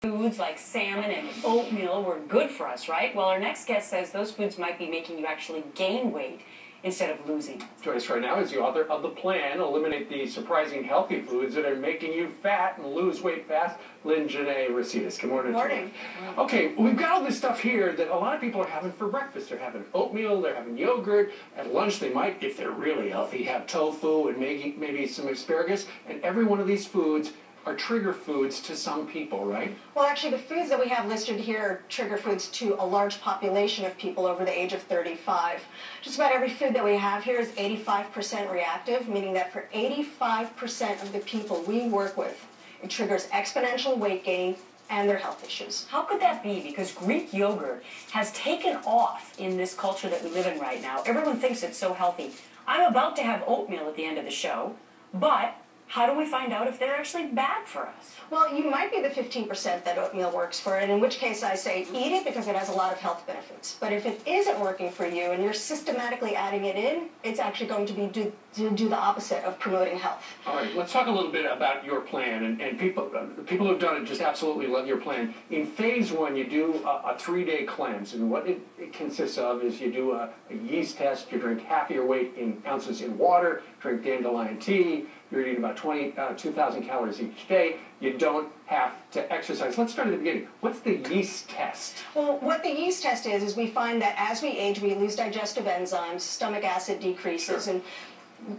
Foods like salmon and oatmeal were good for us, right? Well, our next guest says those foods might be making you actually gain weight instead of losing. Joyce right now is the author of the plan, Eliminate the Surprising Healthy Foods That Are Making You Fat and Lose Weight Fast. Lynn-Janae Recitas. Good morning. Good morning. Okay, we've got all this stuff here that a lot of people are having for breakfast. They're having oatmeal, they're having yogurt. At lunch they might, if they're really healthy, have tofu and maybe some asparagus. And every one of these foods are trigger foods to some people, right? Well, actually, the foods that we have listed here are trigger foods to a large population of people over the age of 35. Just about every food that we have here is 85% reactive, meaning that for 85% of the people we work with, it triggers exponential weight gain and their health issues. How could that be? Because Greek yogurt has taken off in this culture that we live in right now. Everyone thinks it's so healthy. I'm about to have oatmeal at the end of the show, but how do we find out if they're actually bad for us? Well, you might be the 15% that oatmeal works for, and in which case I say eat it because it has a lot of health benefits. But if it isn't working for you and you're systematically adding it in, it's actually going to be do the opposite of promoting health. All right, let's talk a little bit about your plan. And people who have done it just absolutely love your plan. In phase one, you do a 3-day cleanse. And what it consists of is you do a yeast test. You drink half of your weight in ounces in water, drink dandelion tea. You're eating about 2,000 calories each day. You don't have to exercise. Let's start at the beginning. What's the yeast test? Well, what the yeast test is we find that as we age, we lose digestive enzymes, stomach acid decreases, Sure. and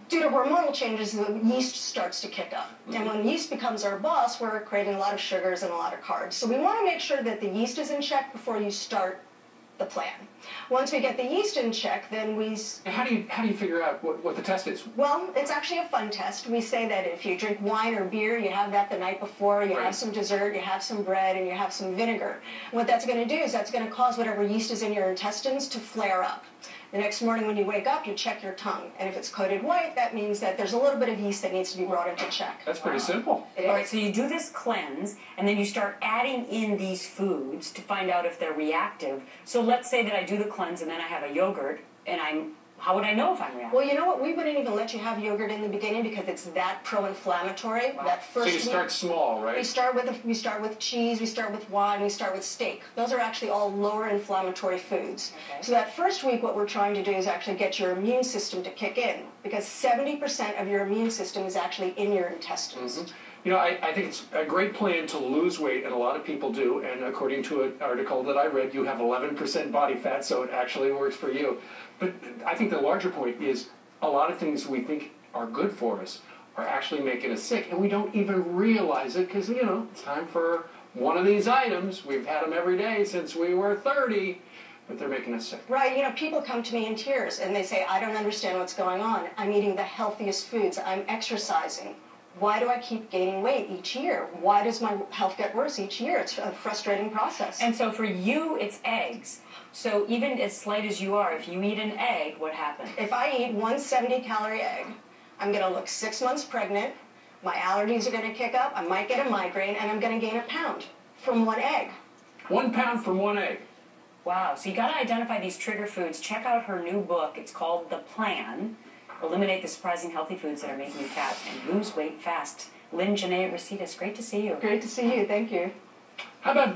due to hormonal changes, the yeast starts to kick up. Mm-hmm. And when yeast becomes our boss, we're craving a lot of sugars and a lot of carbs. So we want to make sure that the yeast is in check before you start the plan. Once we get the yeast in check, then we... How do you figure out what the test is? Well, it's actually a fun test. We say that if you drink wine or beer, you have that the night before, you have some dessert, you have some bread, and you have some vinegar. What that's going to do is that's going to cause whatever yeast is in your intestines to flare up. The next morning when you wake up, you check your tongue. And if it's coated white, that means that there's a little bit of yeast that needs to be brought into check. That's pretty simple. All right, so you do this cleanse, and then you start adding in these foods to find out if they're reactive. So let's say that I do the cleanse, and then I have a yogurt, and how would I know if I'm reactive? Well, you know what? We wouldn't even let you have yogurt in the beginning because it's that pro-inflammatory. Wow. That first So you start small, right? We start with cheese, we start with wine, we start with steak. Those are actually all lower inflammatory foods. Okay. So that first week, what we're trying to do is actually get your immune system to kick in because 70% of your immune system is actually in your intestines. Mm-hmm. You know, I think it's a great plan to lose weight, and a lot of people do. And according to an article that I read, you have 11% body fat, so it actually works for you. But I think the larger point is a lot of things we think are good for us are actually making us sick, and we don't even realize it because, you know, it's time for one of these items. We've had them every day since we were 30, but they're making us sick. Right, you know, people come to me in tears, and they say, I don't understand what's going on. I'm eating the healthiest foods. I'm exercising. Why do I keep gaining weight each year? Why does my health get worse each year? It's a frustrating process. And so for you, it's eggs. So even as slight as you are, if you eat an egg, what happens? If I eat one 70-calorie egg, I'm going to look 6 months pregnant, my allergies are going to kick up, I might get a migraine, and I'm going to gain a pound from one egg. 1 pound from one egg. Wow, so you got to identify these trigger foods. Check out her new book. It's called The Plan, Eliminate the Surprising Healthy Foods That Are Making You Fat and Lose Weight Fast. Lynn-Janae Recitas, great to see you. Great to see you. Thank you. How about